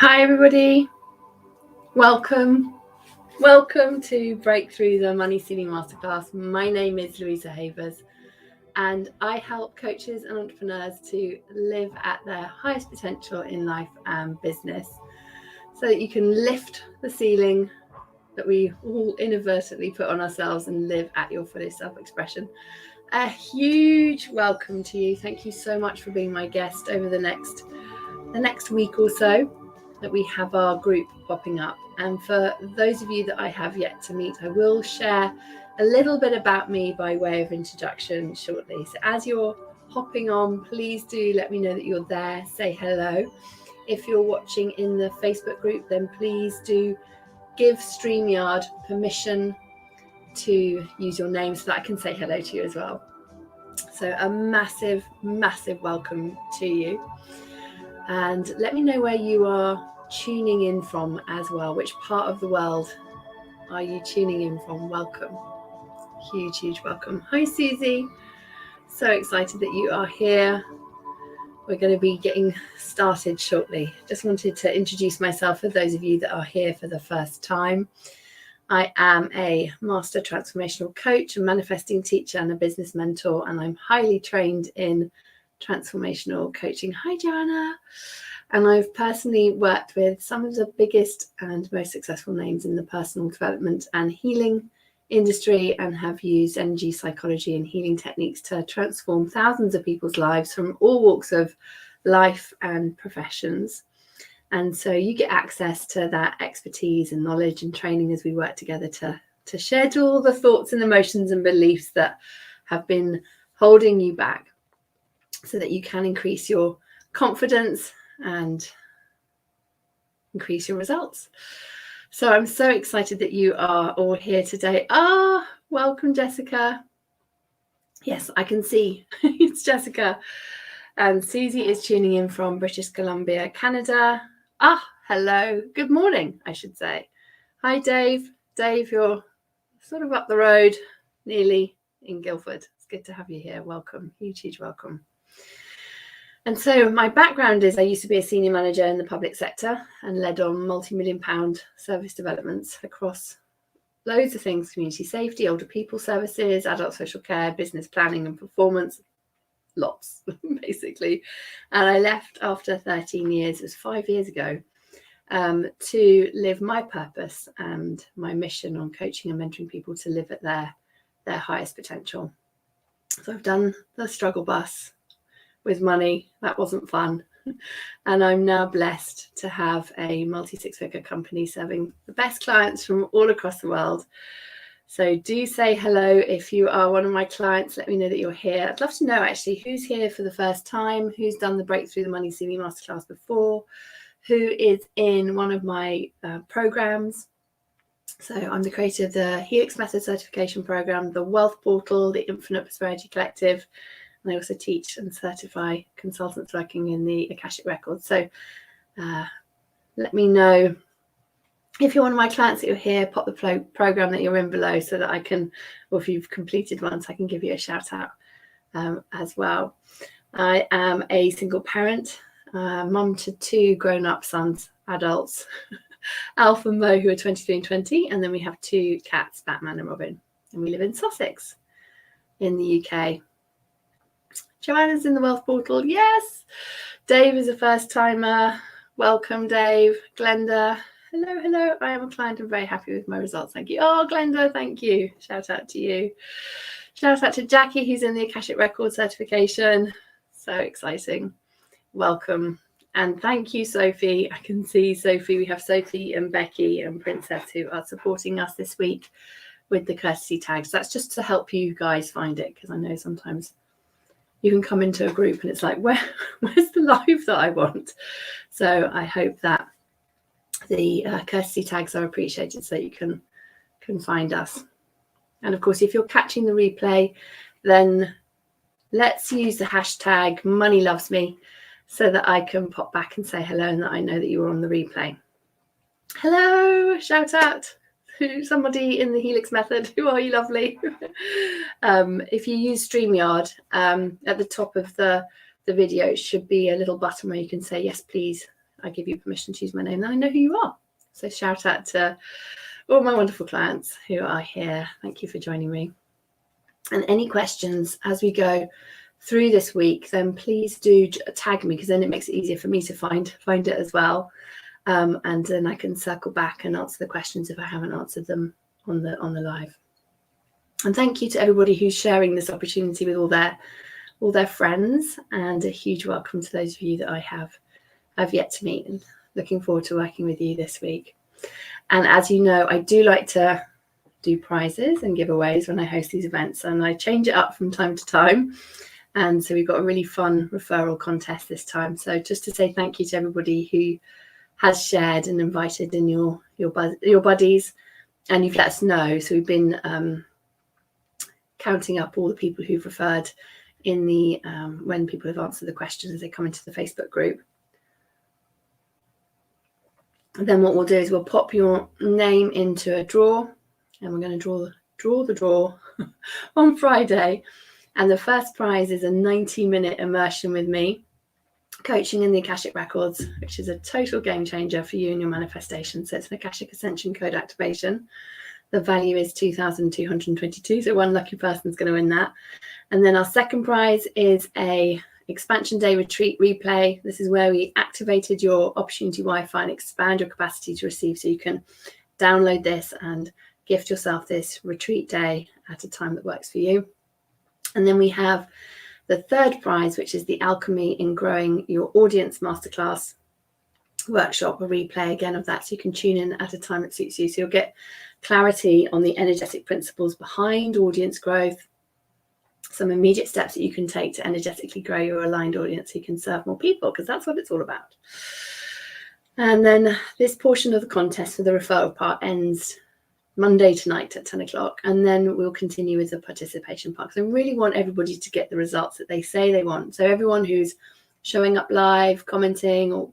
Hi everybody, welcome to Breakthrough the Money Ceiling Masterclass. My name is Louisa Havers and I help coaches and entrepreneurs to live at their highest potential in life and business so that you can lift the ceiling that we all inadvertently put on ourselves and live at your fullest self-expression. A huge welcome to you. Thank you so much for being my guest over the next week or so that we have our group popping up. And for those of you that I have yet to meet, I will share a little bit about me by way of introduction shortly. So as you're hopping on, please do let me know that you're there. Say hello. If you're watching in the Facebook group, then please do give StreamYard permission to use your name so that I can say hello to you as well. So a massive, massive welcome to you. And let me know where you are tuning in from as well. Which part of the world are you tuning in from? Welcome. Huge, huge welcome. Hi, Susie. So excited that you are here. We're going to be getting started shortly. Just wanted to introduce myself for those of you that are here for the first time. I am a master transformational coach, a manifesting teacher, and a business mentor, and I'm highly trained in transformational coaching. Hi, Joanna. And I've personally worked with some of the biggest and most successful names in the personal development and healing industry and have used energy psychology and healing techniques to transform thousands of people's lives from all walks of life and professions. And so you get access to that expertise and knowledge and training as we work together to shed all the thoughts and emotions and beliefs that have been holding you back so that you can increase your confidence and increase your results. So I'm so excited that you are all here today. Welcome, Jessica. Yes, I can see it's Jessica. And Susie is tuning in from British Columbia, Canada. Hello. Good morning, I should say. Hi, Dave. Dave, you're sort of up the road, nearly in Guildford. It's good to have you here. Welcome. Huge, huge welcome. And so my background is I used to be a senior manager in the public sector and led on multi-million-pound service developments across loads of things: community safety, older people services, adult social care, business planning and performance, lots basically. And I left after 13 years, it was 5 years ago, to live my purpose and my mission on coaching and mentoring people to live at their highest potential. So I've done the struggle bus with money. That wasn't fun. And I'm now blessed to have a multi-six-figure company serving the best clients from all across the world. So do say hello if you are one of my clients. Let me know that you're here. I'd love to know actually who's here for the first time, who's done the Breakthrough the Money Ceiling Masterclass before, who is in one of my programs. So I'm the creator of the Helix Method Certification Program, the Wealth Portal, the Infinite Prosperity Collective. And I also teach and certify consultants working in the Akashic Records. So let me know if you're one of my clients that you're here, pop the program that you're in below so that I can, or if you've completed one, so I can give you a shout out as well. I am a single parent, mum to two grown-up sons, adults, Alf and Mo, who are 23 and 20. And then we have two cats, Batman and Robin. And we live in Sussex in the UK. Joanna's in the Wealth Portal. Yes. Dave is a first timer. Welcome, Dave. Glenda. Hello, hello. I am a client. I'm very happy with my results. Thank you. Oh, Glenda, thank you. Shout out to you. Shout out to Jackie, who's in the Akashic Record certification. So exciting. Welcome. And thank you, Sophie. I can see Sophie. We have Sophie and Becky and Princess who are supporting us this week with the courtesy tags. That's just to help you guys find it, because I know sometimes you can come into a group and it's like, where's the live that I want? So I hope that the courtesy tags are appreciated so you can find us. And of course, if you're catching the replay, then let's use the hashtag #MoneyLovesMe so that I can pop back and say hello and that I know that you were on the replay. Hello, shout out to somebody in the Helix Method. Who are you, lovely? If you use StreamYard, at the top of the video should be a little button where you can say, yes, please, I give you permission to use my name, then I know who you are. So shout out to all my wonderful clients who are here. Thank you for joining me. And any questions as we go through this week, then please do tag me, because then it makes it easier for me to find it as well. And then I can circle back and answer the questions if I haven't answered them on the live. And thank you to everybody who's sharing this opportunity with all their friends, and a huge welcome to those of you that I have yet to meet, and looking forward to working with you this week. And as you know, I do like to do prizes and giveaways when I host these events, and I change it up from time to time. And so we've got a really fun referral contest this time. So just to say thank you to everybody who has shared and invited in your buddies, and you've let us know. So we've been counting up all the people who've referred in the when people have answered the questions as they come into the Facebook group. And then what we'll do is we'll pop your name into a draw, and we're going to draw the draw on Friday. And the first prize is a 90-minute immersion with me, coaching in the Akashic Records, which is a total game changer for you and your manifestation. So it's an Akashic Ascension Code activation. The value is 2,222. So one lucky person's going to win that. And then our second prize is a Expansion Day Retreat replay. This is where we activated your Opportunity Wi-Fi and expand your capacity to receive. So you can download this and gift yourself this retreat day at a time that works for you. And then we have the third prize, which is the Alchemy in Growing Your Audience Masterclass workshop, a replay again of that, so you can tune in at a time that suits you. So you'll get clarity on the energetic principles behind audience growth, some immediate steps that you can take to energetically grow your aligned audience so you can serve more people, because that's what it's all about. And then this portion of the contest for the referral part ends Monday tonight at 10 o'clock, and then we'll continue with the participation part, because I really want everybody to get the results that they say they want. So everyone who's showing up live, commenting on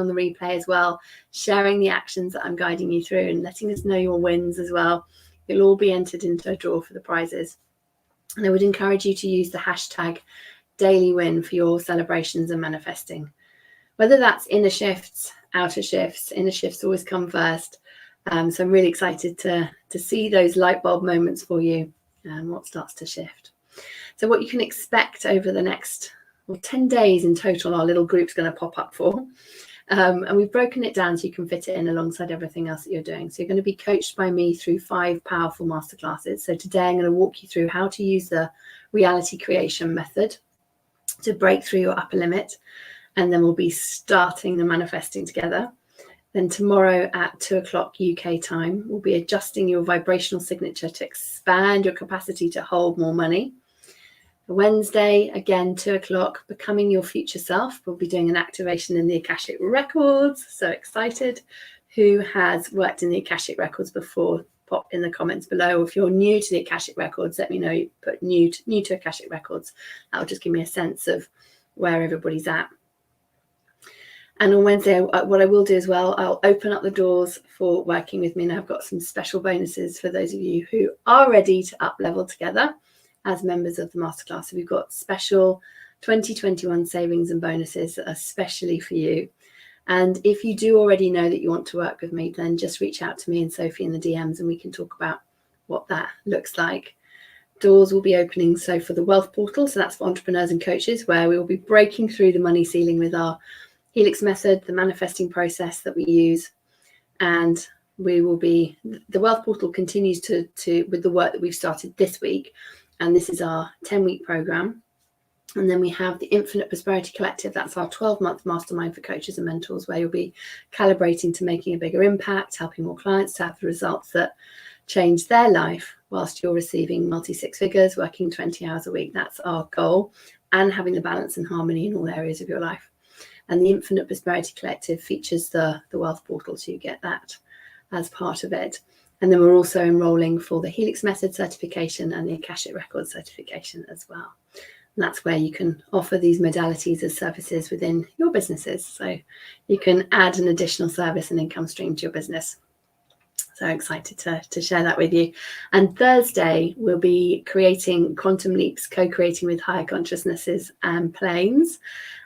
the replay as well, sharing the actions that I'm guiding you through, and letting us know your wins as well. You'll all be entered into a draw for the prizes. And I would encourage you to use the hashtag #DailyWin for your celebrations and manifesting, whether that's inner shifts, outer shifts. Inner shifts always come first. So I'm really excited to see those light bulb moments for you and what starts to shift. So what you can expect over the next 10 days in total, our little group's going to pop up for. And we've broken it down so you can fit it in alongside everything else that you're doing. So you're going to be coached by me through 5 powerful masterclasses. So today I'm going to walk you through how to use the reality creation method to break through your upper limit. And then we'll be starting the manifesting together. Then tomorrow at 2 o'clock UK time, we'll be adjusting your vibrational signature to expand your capacity to hold more money. Wednesday, again, 2 o'clock, becoming your future self. We'll be doing an activation in the Akashic Records. So excited. Who has worked in the Akashic Records before? Pop in the comments below. If you're new to the Akashic Records, let me know you put new to Akashic Records. That'll just give me a sense of where everybody's at. And on Wednesday, what I will do as well, I'll open up the doors for working with me. And I've got some special bonuses for those of you who are ready to up level together as members of the masterclass. So we've got special 2021 savings and bonuses that are specially for you. And if you do already know that you want to work with me, then just reach out to me and Sophie in the DMs and we can talk about what that looks like. Doors will be opening so for the Wealth Portal. So that's for entrepreneurs and coaches, where we will be breaking through the money ceiling with our Helix method, the manifesting process that we use. And we will be, the Wealth Portal continues to with the work that we've started this week. And this is our 10-week program. And then we have the Infinite Prosperity Collective. That's our 12-month mastermind for coaches and mentors, where you'll be calibrating to making a bigger impact, helping more clients to have the results that change their life whilst you're receiving multi-six figures, working 20 hours a week. That's our goal, and having the balance and harmony in all areas of your life. And the Infinite Prosperity Collective features the Wealth Portal, so you get that as part of it. And then we're also enrolling for the Helix Method certification and the Akashic Records certification as well. And that's where you can offer these modalities as services within your businesses. So you can add an additional service and income stream to your business. So excited to share that with you. And Thursday, we'll be creating quantum leaps, co-creating with higher consciousnesses and planes.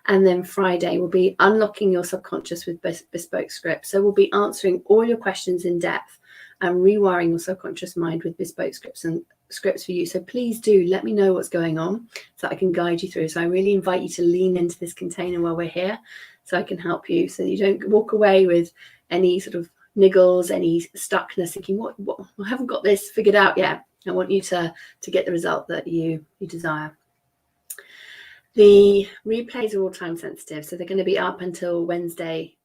And then Friday, we'll be unlocking your subconscious with bespoke scripts. So we'll be answering all your questions in depth and rewiring your subconscious mind with bespoke scripts for you. So please do let me know what's going on so I can guide you through. So I really invite you to lean into this container while we're here so I can help you, so you don't walk away with any sort of niggles, any stuckness, thinking, what I haven't got this figured out yet. I want you to get the result that you desire. The replays are all time sensitive, so they're going to be up until Wednesday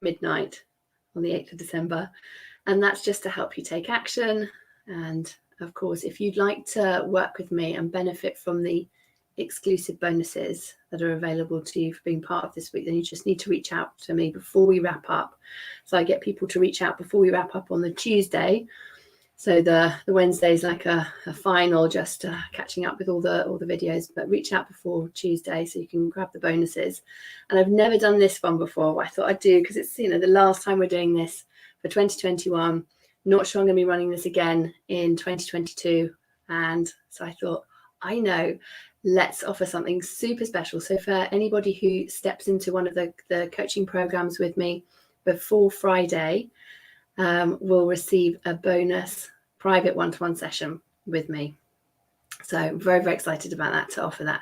midnight on the 8th of December. And that's just to help you take action. And of course, if you'd like to work with me and benefit from the exclusive bonuses that are available to you for being part of this week, then you just need to reach out to me before we wrap up. So I get people to reach out before we wrap up on the Tuesday. So the Wednesday is like a final, just catching up with all the videos, but reach out before Tuesday so you can grab the bonuses. And I've never done this one before. I thought I'd do, because it's, the last time we're doing this for 2021. Not sure I'm going to be running this again in 2022. And so I thought, I know, let's offer something super special. So for anybody who steps into one of the coaching programs with me before Friday, will receive a bonus private one-to-one session with me. So very, very excited about that, to offer that.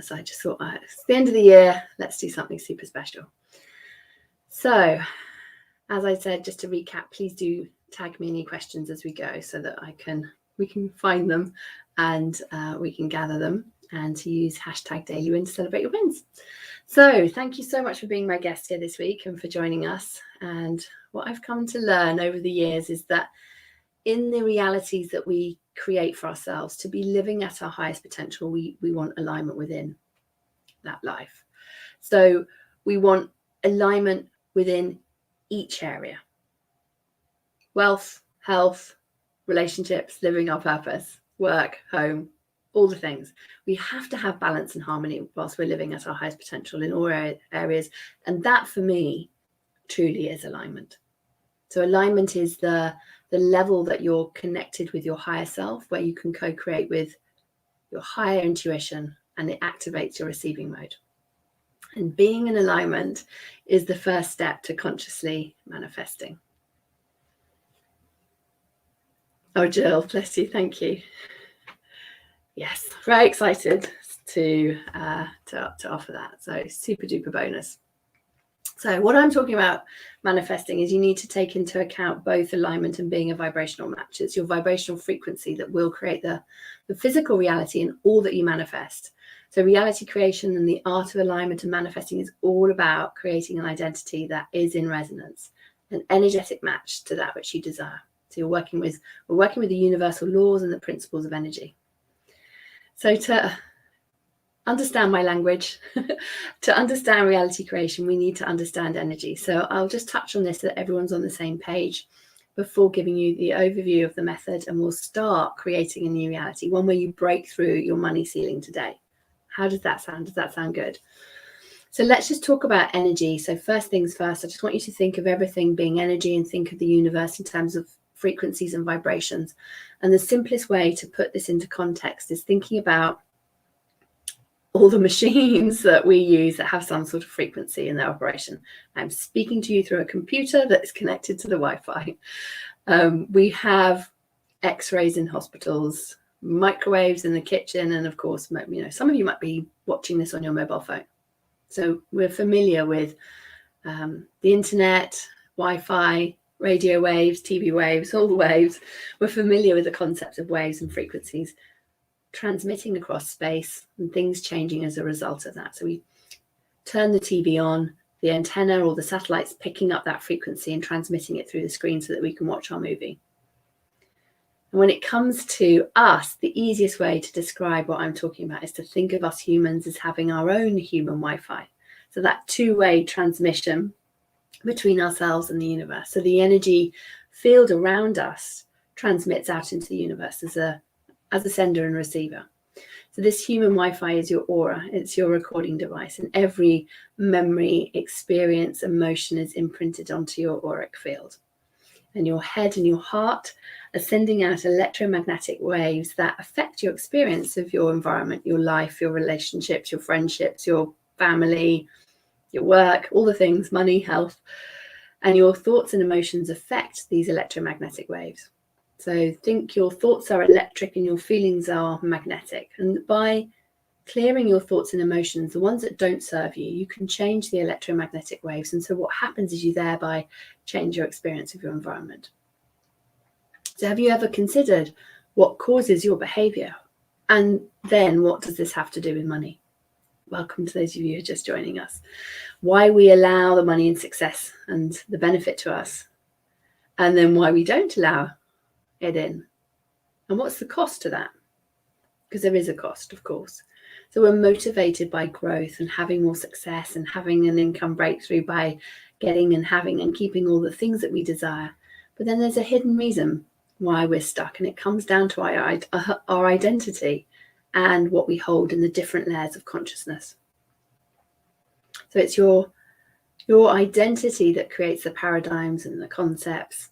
So I just thought, it's the end of the year, let's do something super special. So as I said, just to recap, please do tag me any questions as we go so that we can find them and we can gather them, and to use #DailyWin to celebrate your wins. So thank you so much for being my guest here this week and for joining us. And what I've come to learn over the years is that in the realities that we create for ourselves, to be living at our highest potential, we want alignment within that life. So we want alignment within each area: wealth, health, relationships, living our purpose, work, home, all the things. We have to have balance and harmony whilst we're living at our highest potential in all areas. And that, for me, truly is alignment. So alignment is the level that you're connected with your higher self, where you can co-create with your higher intuition, and it activates your receiving mode. And being in alignment is the first step to consciously manifesting. Oh, Jill, bless you. Thank you. Yes, very excited to offer that. So super duper bonus. So what I'm talking about manifesting is you need to take into account both alignment and being a vibrational match. It's your vibrational frequency that will create the physical reality in all that you manifest. So reality creation and the art of alignment and manifesting is all about creating an identity that is in resonance, an energetic match to that which you desire. So we're working with the universal laws and the principles of energy. So to understand my language, to understand reality creation, we need to understand energy. So I'll just touch on this so that everyone's on the same page before giving you the overview of the method, and we'll start creating a new reality, one where you break through your money ceiling today. How does that sound? Does that sound good? So let's just talk about energy. So first things first, I just want you to think of everything being energy and think of the universe in terms of frequencies and vibrations. And the simplest way to put this into context is thinking about all the machines that we use that have some sort of frequency in their operation. I'm speaking to you through a computer that is connected to the Wi-Fi. We have X-rays in hospitals, microwaves in the kitchen, and of course, some of you might be watching this on your mobile phone. So we're familiar with the internet, Wi-Fi, radio waves, TV waves, all the waves. We're familiar with the concept of waves and frequencies transmitting across space and things changing as a result of that. So we turn the TV on, the antenna or the satellite's picking up that frequency and transmitting it through the screen so that we can watch our movie. And when it comes to us, the easiest way to describe what I'm talking about is to think of us humans as having our own human Wi-Fi. So that two-way transmission between ourselves and the universe. So the energy field around us transmits out into the universe as a sender and receiver. So this human Wi-Fi is your aura. It's your recording device, and every memory, experience, emotion is imprinted onto your auric field. and your head and your heart are sending out electromagnetic waves that affect your experience of your environment, your life, your relationships, your friendships, your family, your work, all the things, money, health. And your thoughts and emotions affect these electromagnetic waves. So think your thoughts are electric and your feelings are magnetic. And by clearing your thoughts and emotions, the ones that don't serve you, you can change the electromagnetic waves. And so what happens is you thereby change your experience of your environment. So have you ever considered what causes your behavior? And then what does this have to do with money? Welcome to those of you who are just joining us. Why we allow the money and success and the benefit to us, and then why we don't allow it in. And what's the cost to that? Because there is a cost, of course. So we're motivated by growth and having more success and having an income breakthrough by getting and having and keeping all the things that we desire. But then there's a hidden reason why we're stuck, and it comes down to our identity and what we hold in the different layers of consciousness. So it's your identity that creates the paradigms and the concepts.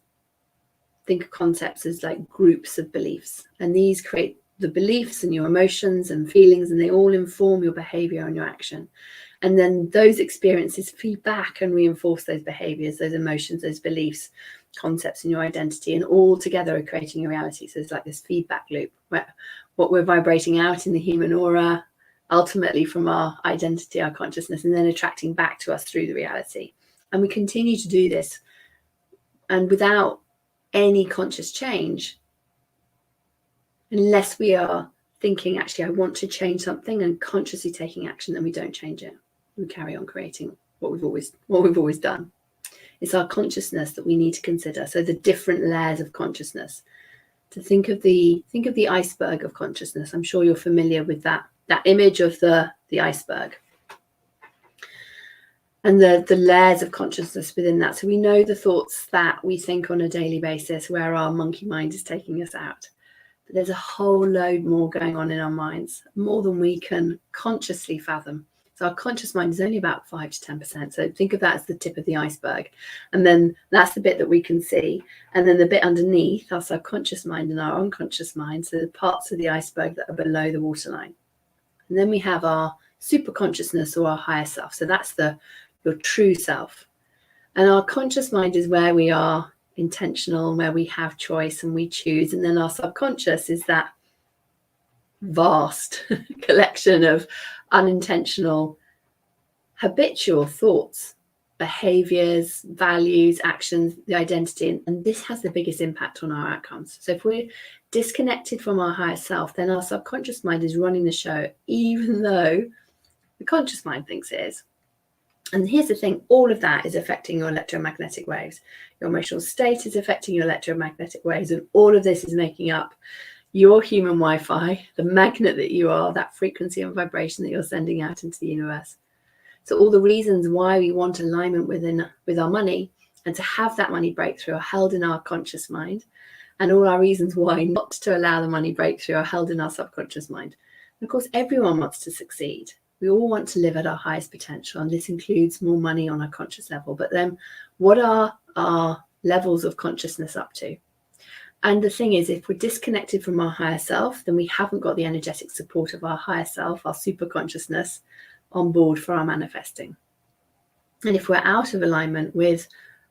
Think of concepts as like groups of beliefs, and these create the beliefs and your emotions and feelings, and they all inform your behavior and your action. And then those experiences feed back and reinforce those behaviors, those emotions, those beliefs, concepts, and your identity, and all together are creating a reality. So it's like this feedback loop where what we're vibrating out in the human aura, ultimately from our identity, our consciousness, and then attracting back to us through the reality. And we continue to do this, and without any conscious change, unless we are thinking, actually, I want to change something, and consciously taking action, then we don't change it. We carry on creating what we've always done. It's our consciousness that we need to consider. So the different layers of consciousness. To think of the iceberg of consciousness. I'm sure you're familiar with that image of the iceberg. And the layers of consciousness within that. So we know the thoughts that we think on a daily basis, where our monkey mind is taking us out. But there's a whole load more going on in our minds, more than we can consciously fathom. So our conscious mind is only about 5 to 10%. So think of that as the tip of the iceberg. And then that's the bit that we can see. And then the bit underneath, our subconscious mind and our unconscious mind, so the parts of the iceberg that are below the waterline. And then we have our super consciousness, or our higher self. So that's your true self. And our conscious mind is where we are intentional, where we have choice and we choose. And then our subconscious is that vast collection of unintentional, habitual thoughts, behaviors, values, actions, the identity. And this has the biggest impact on our outcomes. So if we're disconnected from our higher self, then our subconscious mind is running the show, even though the conscious mind thinks it is. And here's the thing, all of that is affecting your electromagnetic waves. Your emotional state is affecting your electromagnetic waves, and all of this is making up your human Wi-Fi, the magnet that you are, that frequency and vibration that you're sending out into the universe. So all the reasons why we want alignment with our money and to have that money breakthrough are held in our conscious mind, and all our reasons why not to allow the money breakthrough are held in our subconscious mind. And of course, everyone wants to succeed. We all want to live at our highest potential, and this includes more money on a conscious level. But then what are our levels of consciousness up to? And the thing is, if we're disconnected from our higher self, then we haven't got the energetic support of our higher self, our super consciousness, on board for our manifesting. And if we're out of alignment with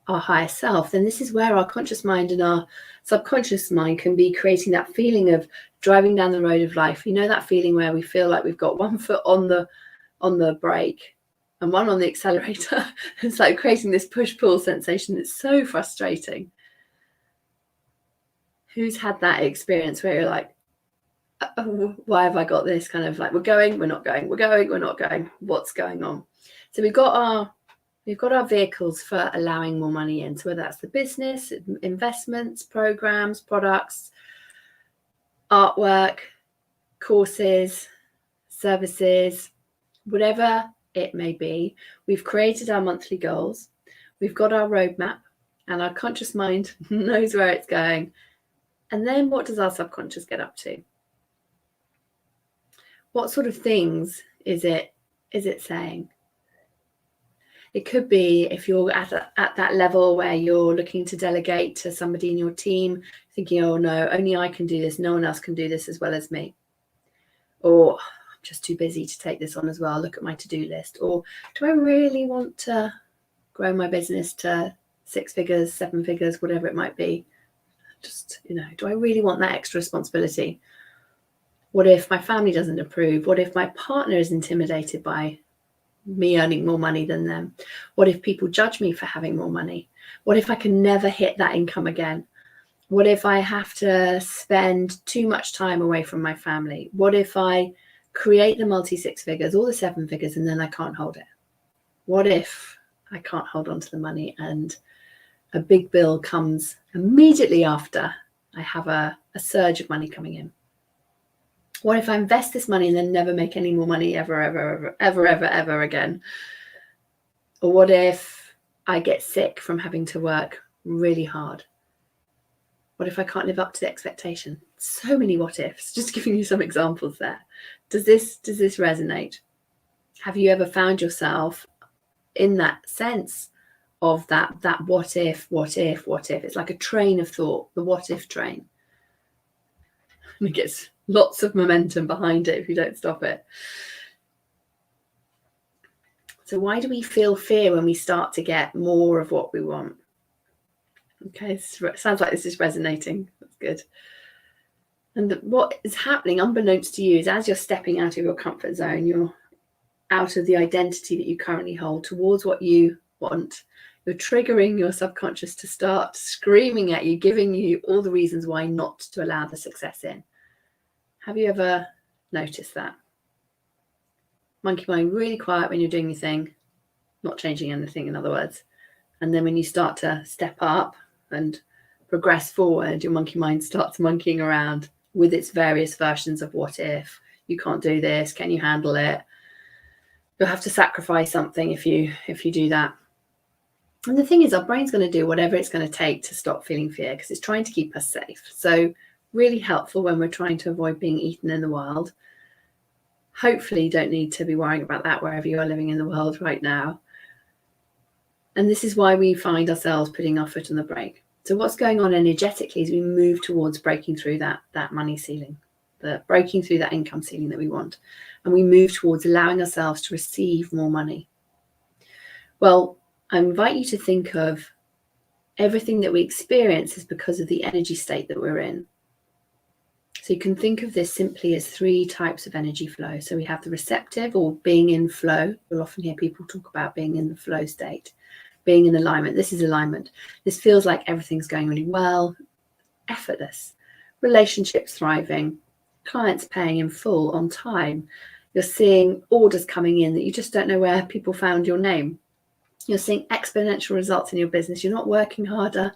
our higher self, then this is where our conscious mind and our subconscious mind can be creating that feeling of driving down the road of life. You know, that feeling where we feel like we've got one foot on the brake and one on the accelerator. It's like creating this push-pull sensation that's so frustrating. Who's had that experience where you're like, oh, why have I got this? Kind of like, we're going, we're not going, we're going, we're not going. What's going on? So we've got our vehicles for allowing more money in. So whether that's the business, investments, programs, products, artwork, courses, services, whatever it may be, we've created our monthly goals. We've got our roadmap, and our conscious mind knows where it's going. And then what does our subconscious get up to? What sort of things is it saying? It could be if you're at that level where you're looking to delegate to somebody in your team, thinking, oh no, only I can do this. No one else can do this as well as me. Or I'm just too busy to take this on as well. Look at my to-do list. Or do I really want to grow my business to 6 figures, 7 figures, whatever it might be? Just, do I really want that extra responsibility? What if my family doesn't approve? What if my partner is intimidated by me earning more money than them? What if people judge me for having more money? What if I can never hit that income again? What if I have to spend too much time away from my family? What if I create the multi-6 figures or the 7 figures and then I can't hold it? What if I can't hold on to the money and a big bill comes immediately after I have a surge of money coming in? What if I invest this money and then never make any more money ever again? Or what if I get sick from having to work really hard? What if I can't live up to the expectation? So many what ifs, just giving you some examples there. Does this resonate? Have you ever found yourself in that sense of that what if? It's like a train of thought, the what if train. And it gets lots of momentum behind it if you don't stop it. So why do we feel fear when we start to get more of what we want? Okay, sounds like this is resonating. That's good. And what is happening, unbeknownst to you, is as you're stepping out of your comfort zone, you're out of the identity that you currently hold towards what you want. You're triggering your subconscious to start screaming at you, giving you all the reasons why not to allow the success in. Have you ever noticed that? Monkey mind, really quiet when you're doing your thing, not changing anything, in other words. And then when you start to step up and progress forward, your monkey mind starts monkeying around with its various versions of what if. You can't do this. Can you handle it? You'll have to sacrifice something if you do that. And the thing is, our brain's going to do whatever it's going to take to stop feeling fear because it's trying to keep us safe. So really helpful when we're trying to avoid being eaten in the wild. Hopefully you don't need to be worrying about that wherever you are living in the world right now. And this is why we find ourselves putting our foot on the brake. So what's going on energetically is we move towards breaking through that money ceiling, breaking through that income ceiling that we want. And we move towards allowing ourselves to receive more money. Well, I invite you to think of everything that we experience is because of the energy state that we're in. So you can think of this simply as 3 types of energy flow. So we have the receptive, or being in flow. You'll often hear people talk about being in the flow state, being in alignment. This is alignment. This feels like everything's going really well, effortless, relationships thriving, clients paying in full on time. You're seeing orders coming in that you just don't know where people found your name. You're seeing exponential results in your business. You're not working harder.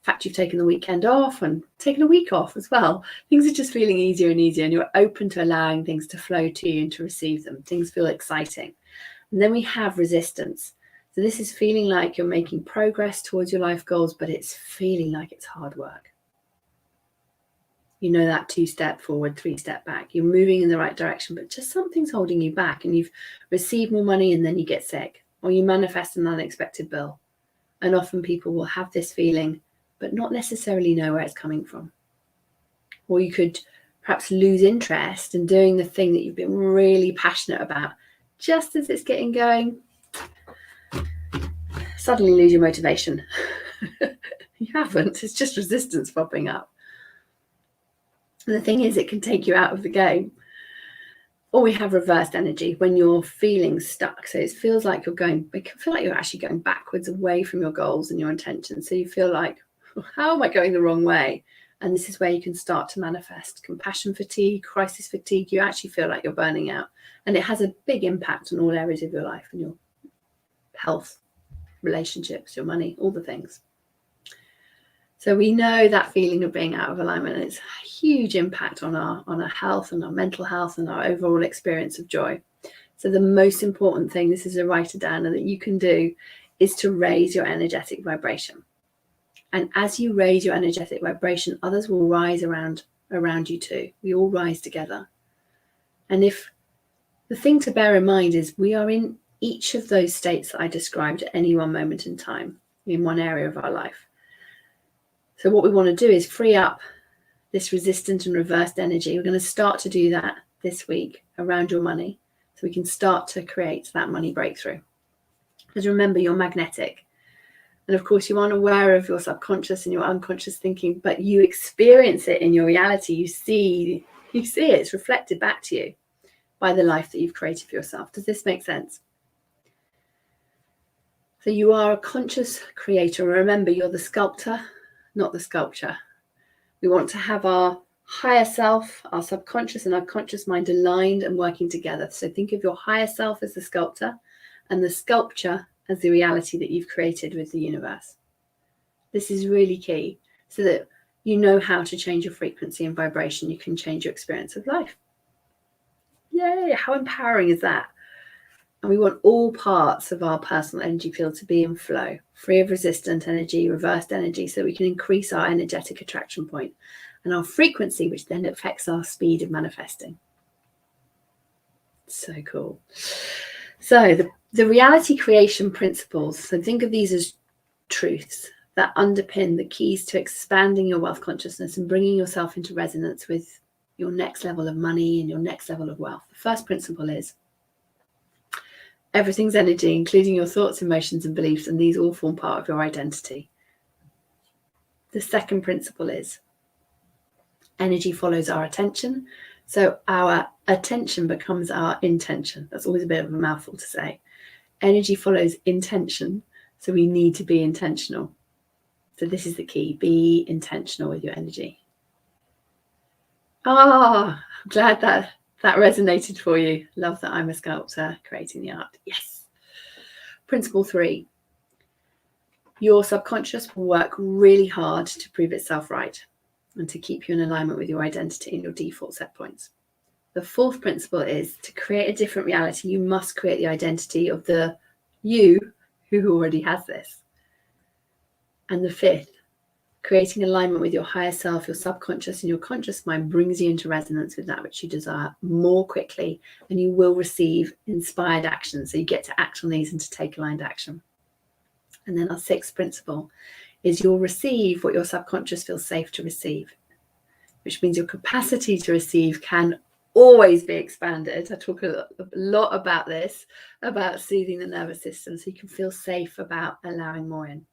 In fact, you've taken the weekend off and taken a week off as well. Things are just feeling easier and easier, and you're open to allowing things to flow to you and to receive them. Things feel exciting. And then we have resistance. So this is feeling like you're making progress towards your life goals, but it's feeling like it's hard work. You know, that 2-step forward, 3-step back. You're moving in the right direction, but just something's holding you back, and you've received more money and then you get sick, or you manifest an unexpected bill. And often people will have this feeling, but not necessarily know where it's coming from. Or you could perhaps lose interest in doing the thing that you've been really passionate about. Just as it's getting going, suddenly lose your motivation. You haven't, it's just resistance popping up. And the thing is, it can take you out of the game. Or we have reversed energy when you're feeling stuck. So it feels like it can feel like you're actually going backwards away from your goals and your intentions. So you feel like, how am I going the wrong way? And this is where you can start to manifest compassion fatigue, crisis fatigue. You actually feel like you're burning out. And it has a big impact on all areas of your life and your health, relationships, your money, all the things. So we know that feeling of being out of alignment, and it's a huge impact on our health and our mental health and our overall experience of joy. So the most important thing, this is a writer down, that you can do is to raise your energetic vibration. And as you raise your energetic vibration, others will rise around you too. We all rise together. And if the thing to bear in mind is we are in each of those states that I described at any one moment in time in one area of our life. So what we want to do is free up this resistant and reversed energy. We're going to start to do that this week around your money, so we can start to create that money breakthrough. Because remember, you're magnetic. And of course, you aren't aware of your subconscious and your unconscious thinking, but you experience it in your reality. You see it. It's reflected back to you by the life that you've created for yourself. Does this make sense? So you are a conscious creator. Remember, you're the sculptor, not the sculpture. We want to have our higher self, our subconscious and our conscious mind aligned and working together. So think of your higher self as the sculptor and the sculpture as the reality that you've created with the universe. This is really key, so that you know how to change your frequency and vibration. You can change your experience of life. Yay, how empowering is that? And we want all parts of our personal energy field to be in flow, free of resistant energy, reversed energy, so we can increase our energetic attraction point and our frequency, which then affects our speed of manifesting. So cool. So the reality creation principles, so think of these as truths that underpin the keys to expanding your wealth consciousness and bringing yourself into resonance with your next level of money and your next level of wealth. The first principle is everything's energy, including your thoughts, emotions, and beliefs, and these all form part of your identity. The second principle is energy follows our attention. So our attention becomes our intention. That's always a bit of a mouthful to say. Energy follows intention, so we need to be intentional. So this is the key. Be intentional with your energy. I'm glad that resonated for you. Love that I'm a sculptor creating the art. Yes. Principle 3. Your subconscious will work really hard to prove itself right and to keep you in alignment with your identity and your default set points. The fourth principle is to create a different reality. You must create the identity of the you who already has this. And the fifth, creating alignment with your higher self, your subconscious and your conscious mind brings you into resonance with that which you desire more quickly, and you will receive inspired action. So you get to act on these and to take aligned action. And then our sixth principle is you'll receive what your subconscious feels safe to receive, which means your capacity to receive can always be expanded. I talk a lot about this, about soothing the nervous system so you can feel safe about allowing more in.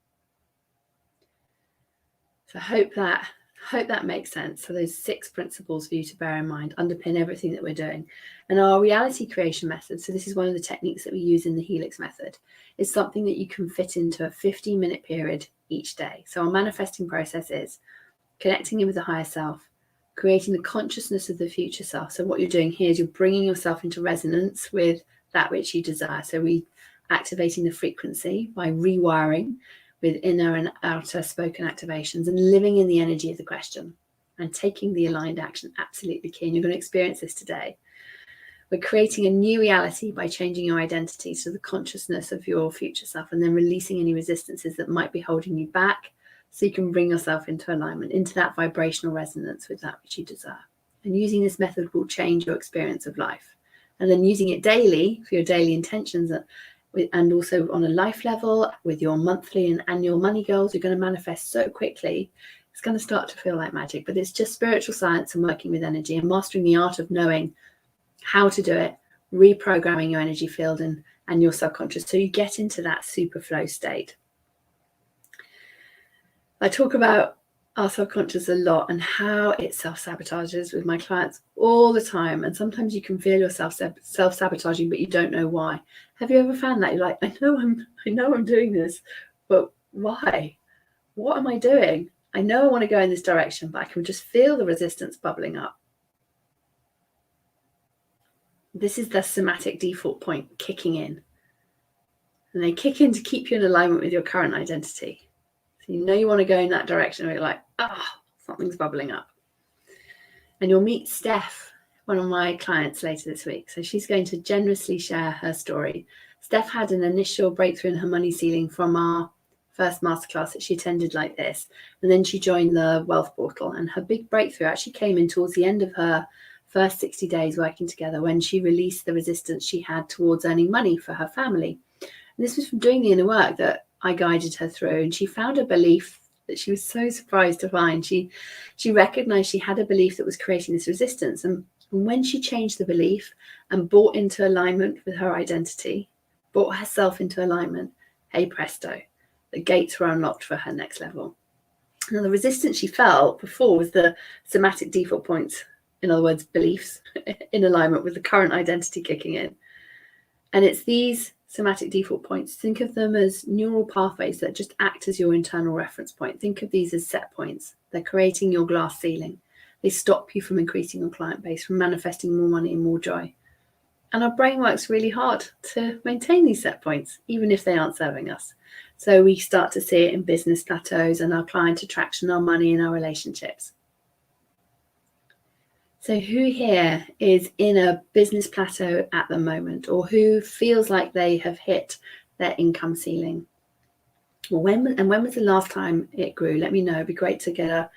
So I hope that makes sense. So those 6 principles for you to bear in mind underpin everything that we're doing. And our reality creation method, so this is one of the techniques that we use in the Helix method, is something that you can fit into a 15-minute period each day. So our manifesting process is connecting in with the higher self, creating the consciousness of the future self. So what you're doing here is you're bringing yourself into resonance with that which you desire. So we activating the frequency by rewiring with inner and outer spoken activations and living in the energy of the question and taking the aligned action. Absolutely key. And you're going to experience this today. We're creating a new reality by changing your identity to the consciousness of your future self and then releasing any resistances that might be holding you back, so you can bring yourself into alignment, into that vibrational resonance with that which you desire. And using this method will change your experience of life. And then using it daily for your daily intentions and also on a life level with your monthly and annual money goals, you're going to manifest so quickly. It's going to start to feel like magic, but it's just spiritual science and working with energy and mastering the art of knowing how to do it, reprogramming your energy field and your subconscious so you get into that super flow state. I talk about our subconscious a lot and how it self-sabotages with my clients all the time. And sometimes you can feel yourself self-sabotaging, but you don't know why. Have you ever found that? You're like, I know I'm doing this, but why? What am I doing? I know I want to go in this direction, but I can just feel the resistance bubbling up. This is the somatic default point kicking in. And they kick in to keep you in alignment with your current identity. So you know you want to go in that direction where you're like, something's bubbling up. And you'll meet Steph, one of my clients, later this week. So she's going to generously share her story. Steph had an initial breakthrough in her money ceiling from our first masterclass that she attended like this. And then she joined the Wealth Portal. And her big breakthrough actually came in towards the end of her first 60 days working together, when she released the resistance she had towards earning money for her family. And this was from doing the inner work that I guided her through. And she found a belief that she was so surprised to find. She recognized she had a belief that was creating this resistance. And when she changed the belief and brought into alignment with her identity, brought herself into alignment, hey presto, the gates were unlocked for her next level. Now, the resistance she felt before was the somatic default points, in other words, beliefs in alignment with the current identity kicking in. And it's these somatic default points, think of them as neural pathways that just act as your internal reference point. Think of these as set points. They're creating your glass ceiling. They stop you from increasing your client base, from manifesting more money and more joy. And our brain works really hard to maintain these set points, even if they aren't serving us. So we start to see it in business plateaus and our client attraction, our money, and our relationships. So who here is in a business plateau at the moment, or who feels like they have hit their income ceiling? Well, when was the last time it grew? Let me know. It'd be great to get a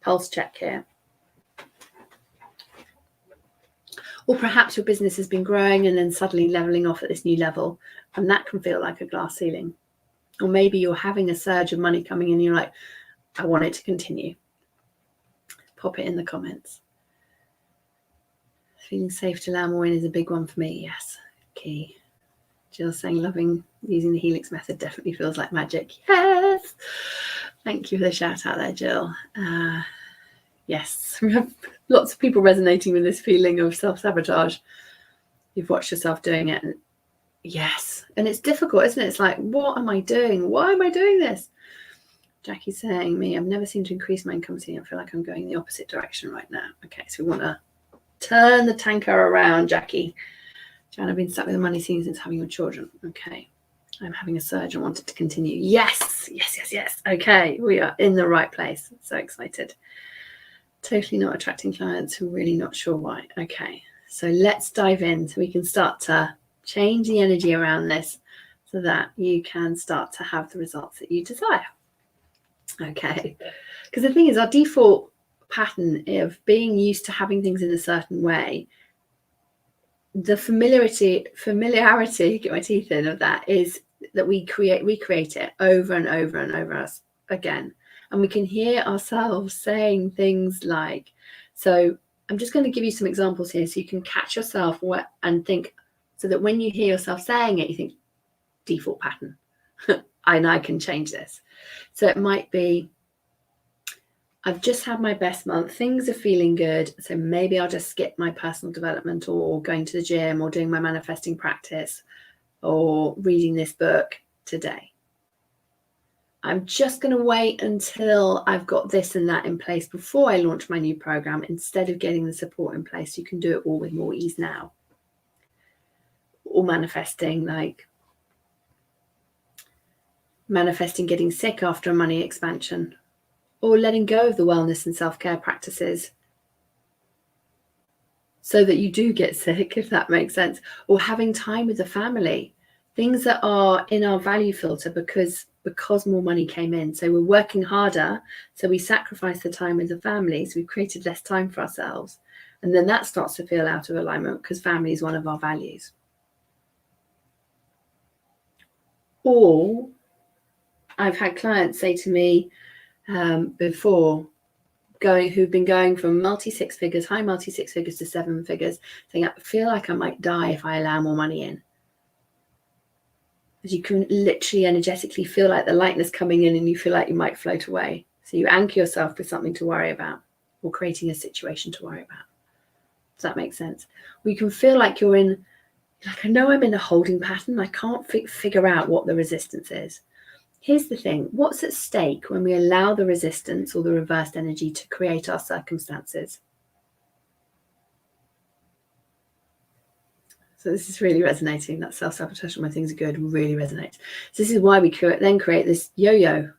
pulse check here. Or perhaps your business has been growing and then suddenly leveling off at this new level, and that can feel like a glass ceiling. Or maybe you're having a surge of money coming in and you're like, I want it to continue. Pop it in the comments. Feeling safe to allow more in is a big one for me. Yes, key. Jill saying loving using the Helix method definitely feels like magic. Yes. Thank you for the shout out there, Jill. Yes, we have lots of people resonating with this feeling of self-sabotage. You've watched yourself doing it. And yes. And it's difficult, isn't it? It's like, what am I doing? Why am I doing this? Jackie's saying, I've never seemed to increase my income. I feel like I'm going the opposite direction right now. Okay, so we want to turn the tanker around, Jackie. Jan, I've been stuck with the money scene since having your children. Okay. I'm having a surge and want it to continue. Yes. Okay. We are in the right place. So excited. Totally not attracting clients who are really not sure why. Okay. So let's dive in so we can start to change the energy around this so that you can start to have the results that you desire. Okay. Because the thing is, our default pattern of being used to having things in a certain way, the familiarity, get my teeth in, of that is that we recreate it over and over and over us again. And we can hear ourselves saying things like, so I'm just going to give you some examples here so you can catch yourself and think, so that when you hear yourself saying it, you think, default pattern. And I can change this. So it might be, I've just had my best month. Things are feeling good. So maybe I'll just skip my personal development or going to the gym or doing my manifesting practice or reading this book today. I'm just going to wait until I've got this and that in place before I launch my new program instead of getting the support in place. You can do it all with more ease now. Or manifesting getting sick after a money expansion. Or letting go of the wellness and self-care practices so that you do get sick, if that makes sense. Or having time with the family, things that are in our value filter because more money came in. So we're working harder, so we sacrifice the time with the family, so we've created less time for ourselves. And then that starts to feel out of alignment because family is one of our values. Or I've had clients say to me, before who've been going from high multi six figures to 7 figures, saying, I feel like I might die if I allow more money in. Because you can literally energetically feel like the lightness coming in and you feel like you might float away. So you anchor yourself with something to worry about or creating a situation to worry about. Does that make sense? Or you can feel like you're in, I know I'm in a holding pattern. I can't figure out what the resistance is. Here's the thing, what's at stake when we allow the resistance or the reversed energy to create our circumstances? So this is really resonating. That self-sabotage when things are good really resonates. So this is why we then create this yo-yo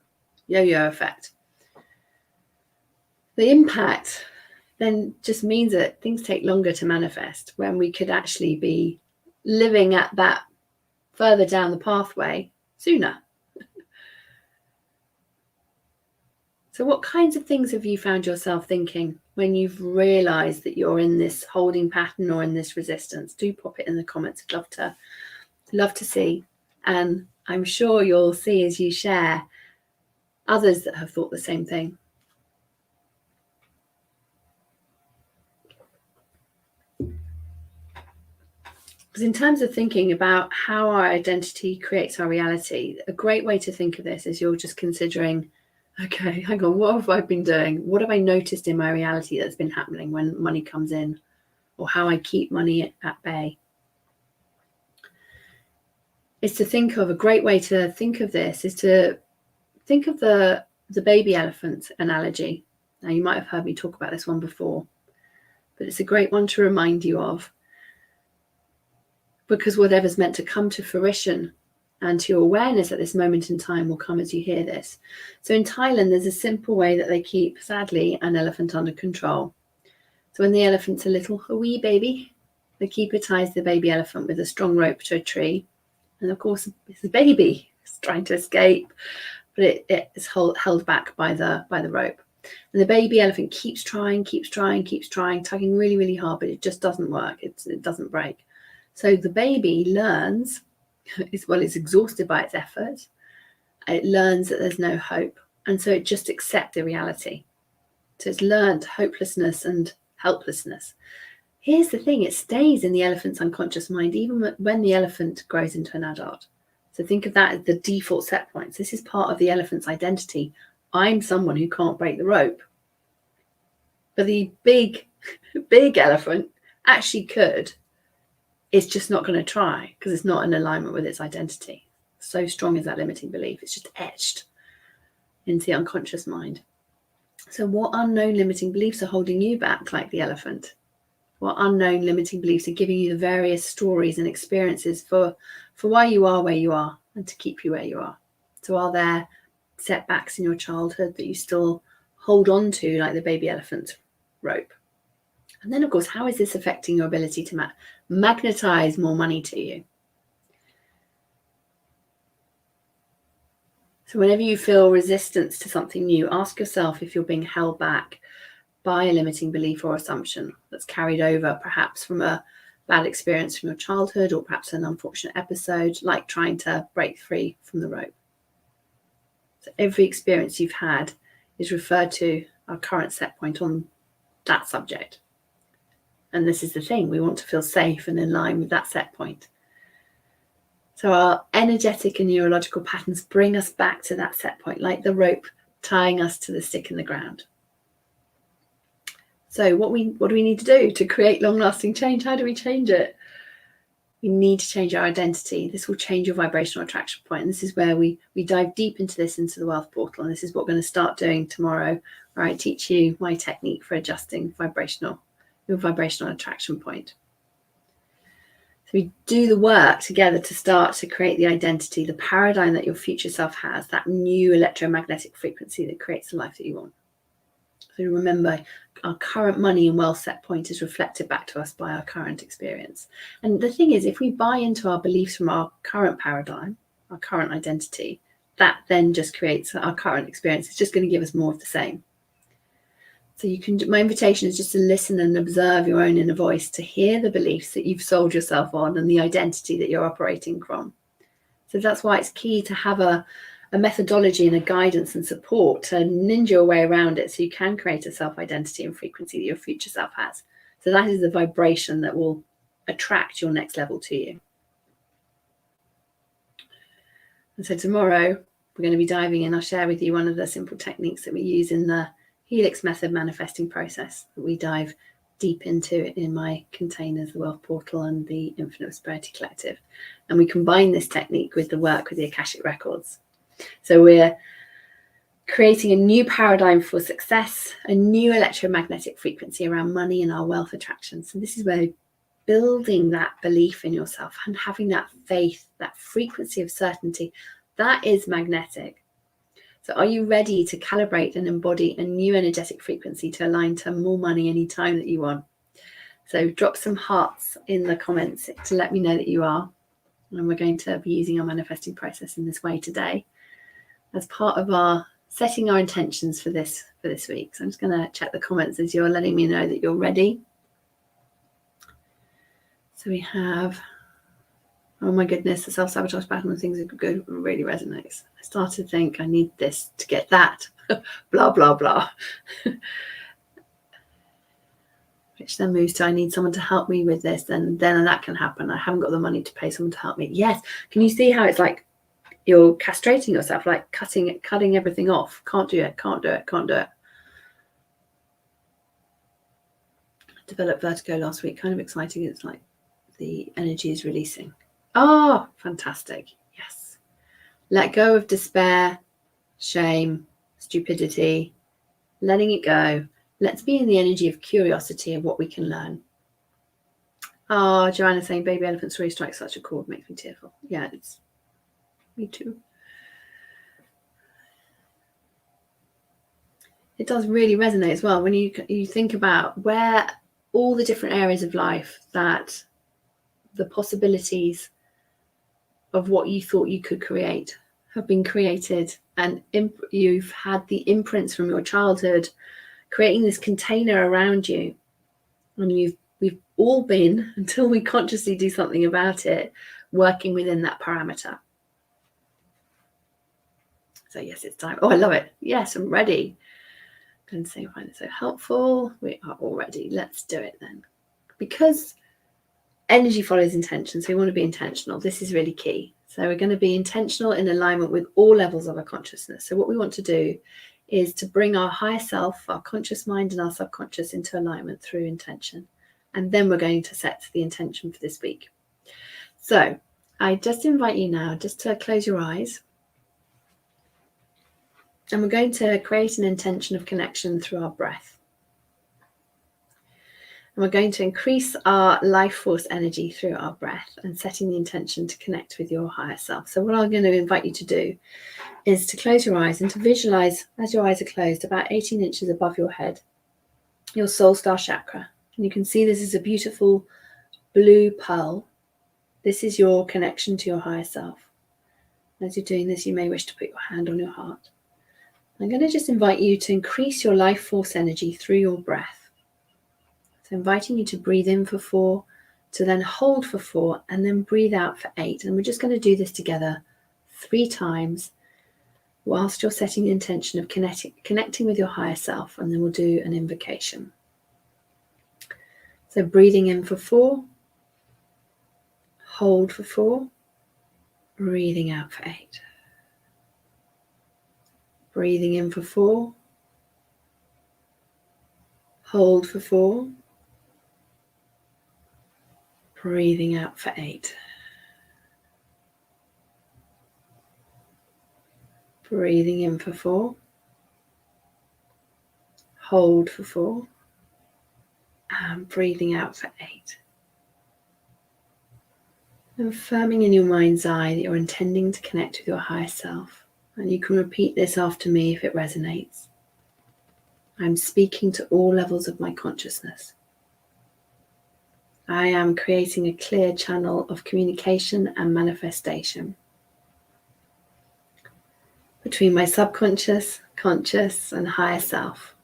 effect. The impact then just means that things take longer to manifest when we could actually be living at that further down the pathway sooner. So what kinds of things have you found yourself thinking when you've realized that you're in this holding pattern or in this resistance? Do pop it in the comments. I'd love to see. And I'm sure you'll see as you share others that have thought the same thing. Because in terms of thinking about how our identity creates our reality, a great way to think of this is you're just considering, okay, hang on, what have I been doing? What have I noticed in my reality that's been happening when money comes in, or how I keep money at bay? Is to think of a great way to think of this is to think of the baby elephant analogy. Now, you might have heard me talk about this one before, but it's a great one to remind you of, because whatever's meant to come to fruition and to your awareness at this moment in time will come as you hear this. So in Thailand, there's a simple way that they keep, sadly, an elephant under control. So when the elephant's a wee baby, the keeper ties the baby elephant with a strong rope to a tree. And of course, it's a baby. It's trying to escape, but it is held back by the rope. And the baby elephant keeps trying, tugging really, really hard, but it just doesn't work. It doesn't break. So the baby learns, it's exhausted by its effort. It learns that there's no hope. And so it just accepts the reality. So it's learned hopelessness and helplessness. Here's the thing, it stays in the elephant's unconscious mind even when the elephant grows into an adult. So think of that as the default set points. This is part of the elephant's identity. I'm someone who can't break the rope. But the big elephant actually could. It's just not going to try because it's not in alignment with its identity. So strong is that limiting belief. It's just etched into the unconscious mind. So what unknown limiting beliefs are holding you back like the elephant? What unknown limiting beliefs are giving you the various stories and experiences for why you are where you are and to keep you where you are? So are there setbacks in your childhood that you still hold on to like the baby elephant rope? And then, of course, how is this affecting your ability to magnetize more money to you? So whenever you feel resistance to something new, ask yourself if you're being held back by a limiting belief or assumption that's carried over perhaps from a bad experience from your childhood or perhaps an unfortunate episode, like trying to break free from the rope. So every experience you've had is referred to our current set point on that subject. And this is the thing, we want to feel safe and in line with that set point. So our energetic and neurological patterns bring us back to that set point, like the rope tying us to the stick in the ground. So what do we need to do to create long-lasting change? How do we change it? We need to change our identity. This will change your vibrational attraction point. And this is where we dive deep into the wealth portal. And this is what we're going to start doing tomorrow, where I teach you my technique for adjusting your vibrational attraction point. So we do the work together to start to create the identity, the paradigm that your future self has, that new electromagnetic frequency that creates the life that you want. So remember, our current money and wealth set point is reflected back to us by our current experience. And the thing is, if we buy into our beliefs from our current paradigm, our current identity, that then just creates our current experience. It's just going to give us more of the same. So my invitation is just to listen and observe your own inner voice, to hear the beliefs that you've sold yourself on and the identity that you're operating from. So that's why it's key to have a methodology and a guidance and support to ninja your way around it so you can create a self-identity and frequency that your future self has. So that is the vibration that will attract your next level to you. And so tomorrow we're going to be diving in. I'll share with you one of the simple techniques that we use in the Helix method manifesting process that we dive deep into in my containers, the Wealth Portal and the Infinite Prosperity Collective. And we combine this technique with the work with the Akashic Records. So we're creating a new paradigm for success, a new electromagnetic frequency around money and our wealth attraction. So this is where building that belief in yourself and having that faith, that frequency of certainty, that is magnetic. So are you ready to calibrate and embody a new energetic frequency to align to more money anytime that you want? So drop some hearts in the comments to let me know that you are. And we're going to be using our manifesting process in this way today as part of our setting our intentions for this week. So I'm just going to check the comments as you're letting me know that you're ready. So we have, oh my goodness, the self-sabotage pattern and things are good really resonates. I started to think I need this to get that, blah, blah, blah. Which then moves to I need someone to help me with this, then that can happen. I haven't got the money to pay someone to help me. Yes. Can you see how it's like you're castrating yourself, like cutting everything off? Can't do it, can't do it, can't do it. Developed vertigo last week, kind of exciting. It's like the energy is releasing. Oh, fantastic. Yes. Let go of despair, shame, stupidity, letting it go. Let's be in the energy of curiosity of what we can learn. Oh, Joanna saying baby elephant story strikes such a chord, makes me tearful. Yeah, it's me too. It does really resonate as well when you think about where all the different areas of life that the possibilities of what you thought you could create have been created, and you've had the imprints from your childhood creating this container around you, and we've all been, until we consciously do something about it, working within that parameter. So yes, it's time. Oh, I love it. Yes, I'm ready. And say, I find it so helpful. We are all ready. Let's do it then. Because energy follows intention, so we want to be intentional. This is really key. So we're going to be intentional in alignment with all levels of our consciousness. So what we want to do is to bring our higher self, our conscious mind and our subconscious into alignment through intention. And then we're going to set the intention for this week. So I just invite you now just to close your eyes. And we're going to create an intention of connection through our breath. And we're going to increase our life force energy through our breath and setting the intention to connect with your higher self. So what I'm going to invite you to do is to close your eyes and to visualize, as your eyes are closed, about 18 inches above your head, your soul star chakra. And you can see this is a beautiful blue pearl. This is your connection to your higher self. As you're doing this, you may wish to put your hand on your heart. I'm going to just invite you to increase your life force energy through your breath. So inviting you to breathe in for 4, to then hold for 4, and then breathe out for 8. And we're just going to do this together 3 times whilst you're setting the intention of connecting with your higher self. And then we'll do an invocation. So breathing in for 4, hold for 4, breathing out for 8. Breathing in for 4, hold for 4, breathing out for 8. Breathing in for 4, hold for 4, and breathing out for 8. And affirming in your mind's eye that you're intending to connect with your higher self. And you can repeat this after me if it resonates. I'm speaking to all levels of my consciousness. I am creating a clear channel of communication and manifestation between my subconscious, conscious, and higher self,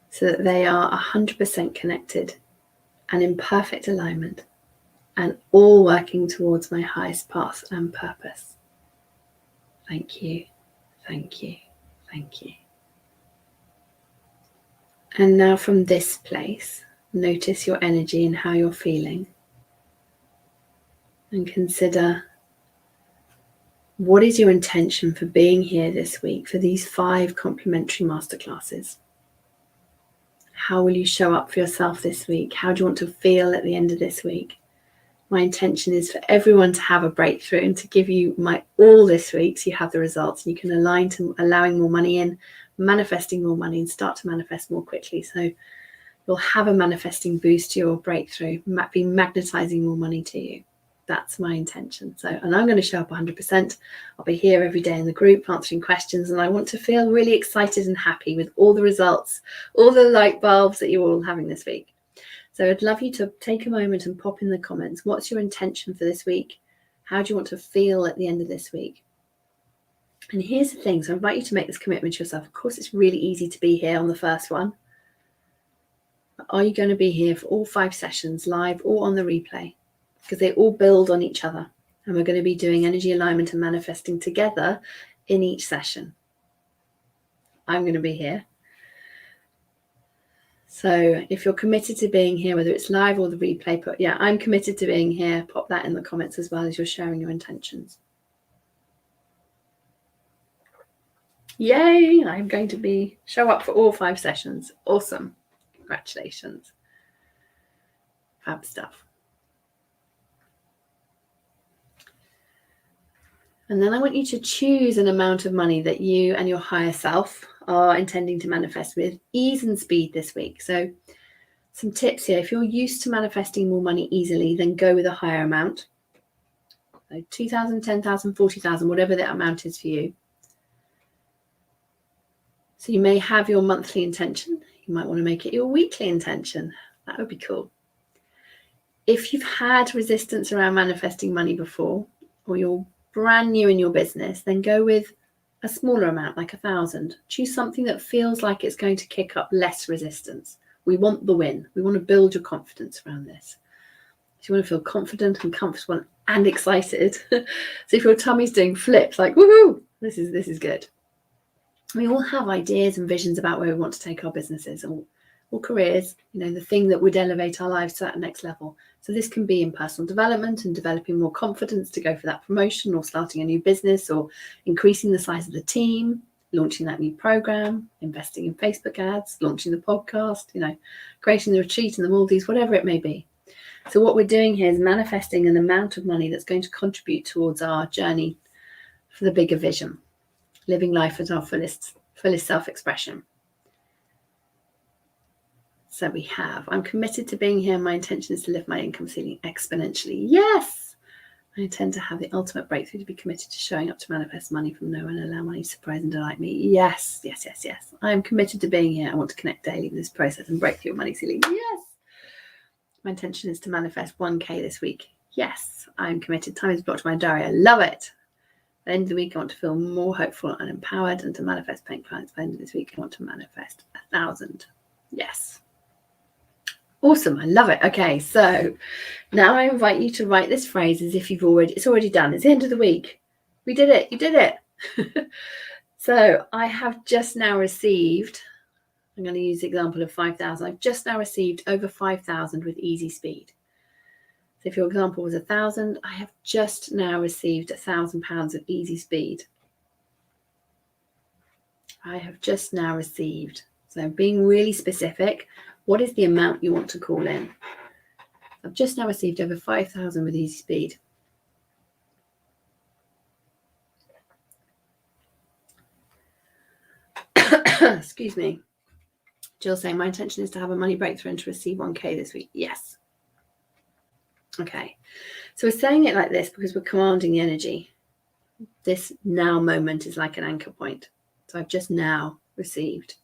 so that they are 100% connected and in perfect alignment, and all working towards my highest path and purpose. Thank you, thank you, thank you. And now from this place, notice your energy and how you're feeling. And consider, what is your intention for being here this week for these 5 complimentary masterclasses? How will you show up for yourself this week? How do you want to feel at the end of this week? My intention is for everyone to have a breakthrough and to give you my all this week so you have the results and you can align to allowing more money in, manifesting more money, and start to manifest more quickly. So you'll have a manifesting boost to your breakthrough, be magnetizing more money to you. That's my intention. So, and I'm going to show up 100%. I'll be here every day in the group answering questions, and I want to feel really excited and happy with all the results, all the light bulbs that you're all having this week. So I'd love you to take a moment and pop in the comments. What's your intention for this week? How do you want to feel at the end of this week? And here's the thing. So I invite you to make this commitment to yourself. Of course, it's really easy to be here on the first one. But are you going to be here for all 5 sessions, live or on the replay? Because they all build on each other. And we're going to be doing energy alignment and manifesting together in each session. I'm going to be here. So if you're committed to being here, whether it's live or the replay, put, yeah, I'm committed to being here. Pop that in the comments as well as you're sharing your intentions. Yay, I'm going to show up for all 5 sessions. Awesome. Congratulations. Fab stuff. And then I want you to choose an amount of money that you and your higher self are intending to manifest with ease and speed this week. So some tips here. If you're used to manifesting more money easily, then go with a higher amount. So 2,000, 10,000, 40,000, whatever that amount is for you. So you may have your monthly intention. You might want to make it your weekly intention. That would be cool. If you've had resistance around manifesting money before, or you're brand new in your business, then go with a smaller amount, like 1,000. Choose something that feels like it's going to kick up less resistance. We want the win. We want to build your confidence around this. So you want to feel confident and comfortable and excited. So if your tummy's doing flips, like, woohoo, this is good. We all have ideas and visions about where we want to take our businesses or careers, the thing that would elevate our lives to that next level. So this can be in personal development and developing more confidence to go for that promotion, or starting a new business, or increasing the size of the team, launching that new program, investing in Facebook ads, launching the podcast, creating the retreat in the Maldives, whatever it may be. So what we're doing here is manifesting an amount of money that's going to contribute towards our journey for the bigger vision, living life at our fullest self-expression. So we have, I'm committed to being here. My intention is to lift my income ceiling exponentially. Yes! I intend to have the ultimate breakthrough, to be committed to showing up to manifest money from nowhere and allow money to surprise and delight me. Yes, yes, yes, yes. I am committed to being here. I want to connect daily with this process and break through money ceiling. Yes! My intention is to manifest 1K this week. Yes, I'm committed. Time is blocked in my diary. I love it. At the end of the week, I want to feel more hopeful and empowered, and to manifest paying clients. By the end of this week, I want to manifest 1,000. Yes. Awesome. I love it. Okay, so now I invite you to write this phrase as if it's already done. It's the end of the week. We did it. You did it. So I have just now received, I'm going to use the example of 5,000. I've just now received over 5,000 with easy speed. So if your example was 1,000, I have just now received £1,000 of easy speed. I have just now received. So being really specific, what is the amount you want to call in? I've just now received over 5,000 with easy speed. Excuse me. Jill saying, my intention is to have a money breakthrough and to receive 1K this week. Yes. Okay. So we're saying it like this because we're commanding the energy. This now moment is like an anchor point. So I've just now received.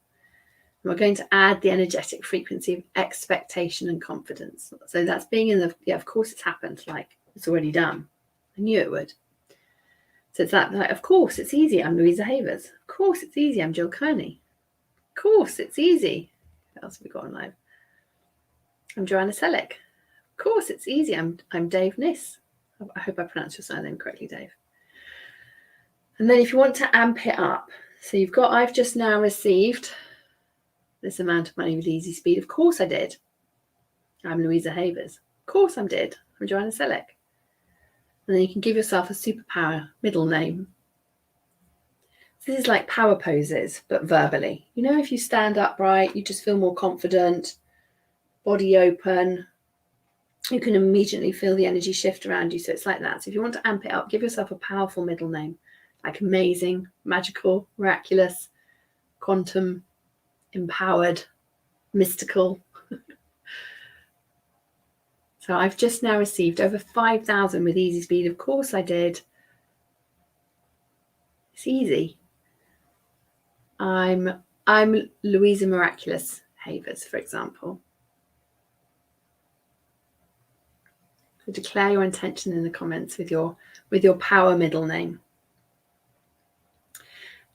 And we're going to add the energetic frequency of expectation and confidence. So that's being in the, of course it's happened, like it's already done. I knew it would. So it's that, like, of course it's easy. I'm Louisa Havers. Of course it's easy. I'm Jill Kearney. Of course it's easy. What else have we got on live? I'm Joanna Selleck. Of course it's easy. I'm Dave Niss. I hope I pronounced your surname correctly, Dave. And then if you want to amp it up, so you've got, I've just now received this amount of money with easy speed. Of course I did. I'm Louisa Havers. Of course I did. I'm Joanna Selleck. And then you can give yourself a superpower middle name. So this is like power poses, but verbally. If you stand upright, you just feel more confident, body open. You can immediately feel the energy shift around you. So it's like that. So if you want to amp it up, give yourself a powerful middle name, like amazing, magical, miraculous, quantum, empowered, mystical. So I've just now received over 5,000 with easy speed. Of course I did. It's easy. I'm Louisa Miraculous Havers, for example. So declare your intention in the comments with your power middle name.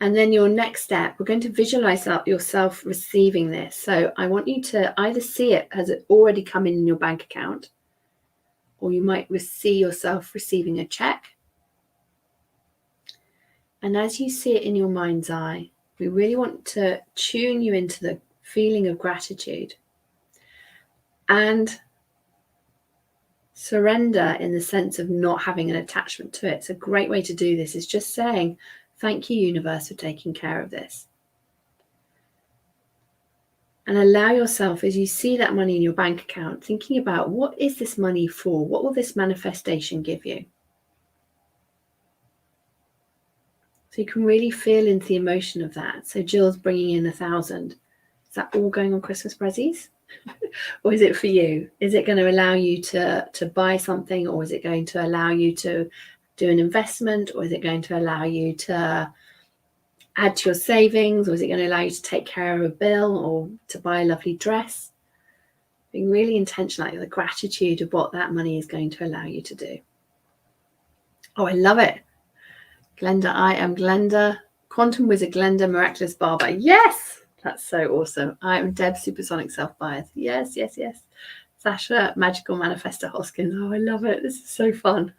And then your next step, we're going to visualize yourself receiving this. So I want you to either see it as it already come in your bank account, or you might see yourself receiving a check. And as you see it in your mind's eye, we really want to tune you into the feeling of gratitude and surrender in the sense of not having an attachment to it. It's a great way to do this is just saying, thank you, universe, for taking care of this. And allow yourself, as you see that money in your bank account, thinking about, what is this money for? What will this manifestation give you? So you can really feel into the emotion of that. So Jill's bringing in 1,000. Is that all going on Christmas presents? Or is it for you? Is it going to allow you to buy something? Or is it going to allow you to do an investment? Or is it going to allow you to add to your savings? Or is it going to allow you to take care of a bill or to buy a lovely dress? Being really intentional, like the gratitude of what that money is going to allow you to do. Oh, I love it. Glenda, I am Glenda. Quantum Wizard Glenda, Miraculous Barber. Yes! That's so awesome. I am Deb, Supersonic Self-Bias. Yes, yes, yes. Sasha, Magical Manifestor Hoskins. Oh, I love it. This is so fun.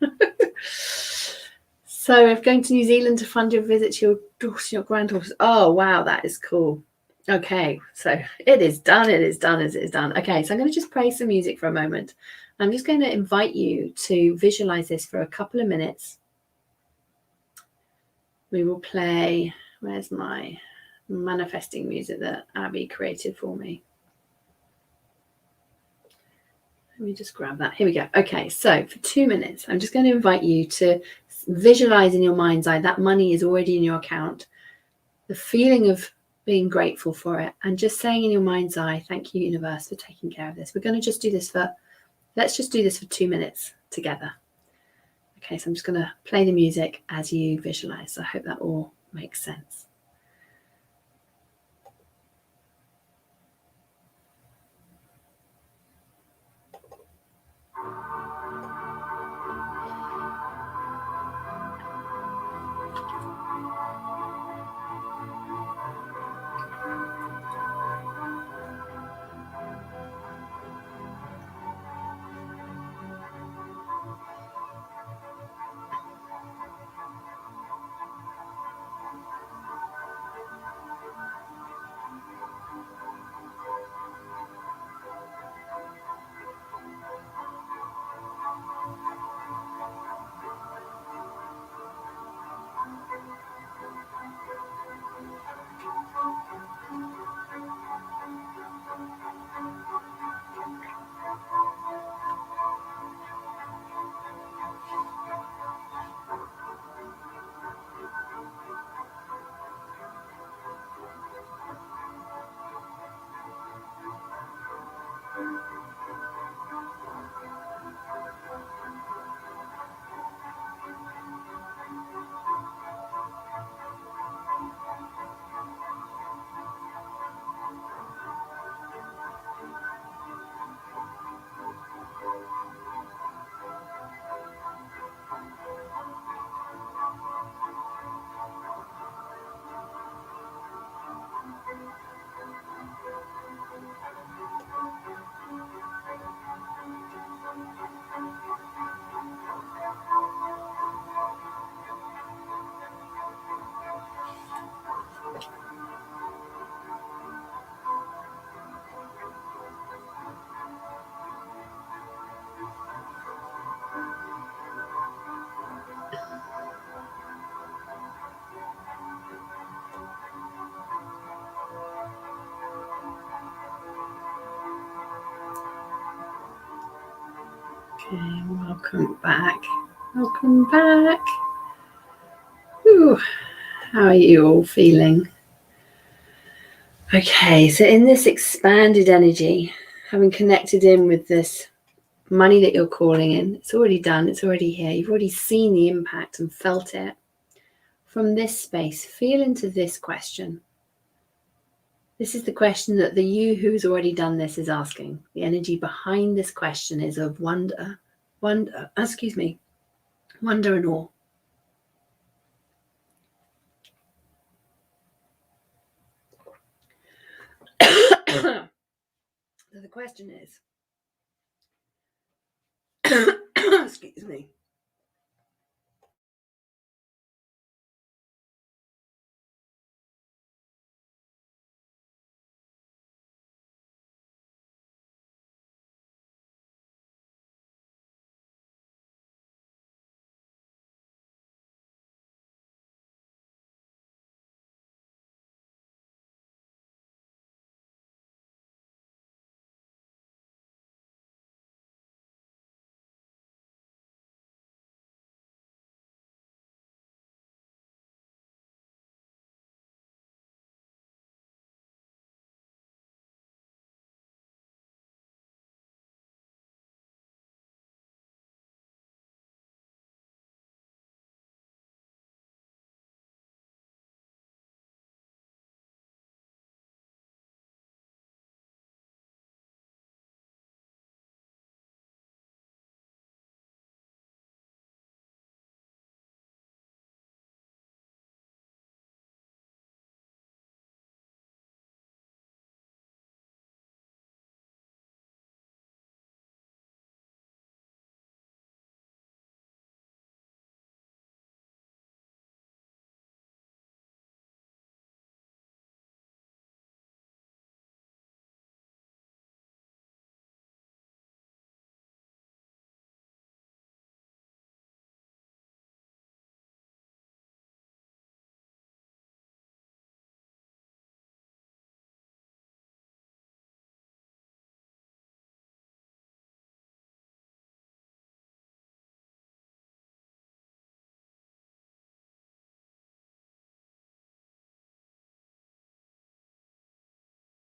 So I'm going to New Zealand to fund your visit to your daughter, your granddaughter. Oh, wow, that is cool. Okay, so it is done. It is done. It is done. Okay, so I'm going to just play some music for a moment. I'm just going to invite you to visualize this for a couple of minutes. We will play, where's my manifesting music that Abby created for me? Let me just grab that. Here we go. Okay, so for 2 minutes, I'm just going to invite you to visualize in your mind's eye that money is already in your account, the feeling of being grateful for it, and just saying in your mind's eye, thank you, universe, for taking care of this. We're going to just do this let's just do this for 2 minutes together. Okay, so I'm just going to play the music as you visualize. I hope that all makes sense. Okay, welcome back. Welcome back. Ooh, how are you all feeling? Okay, so in this expanded energy, having connected in with this money that you're calling in, it's already done, it's already here. You've already seen the impact and felt it. From this space, feel into this question. This is the question that the you who's already done this is asking. The energy behind this question is of wonder and awe. question is, excuse me,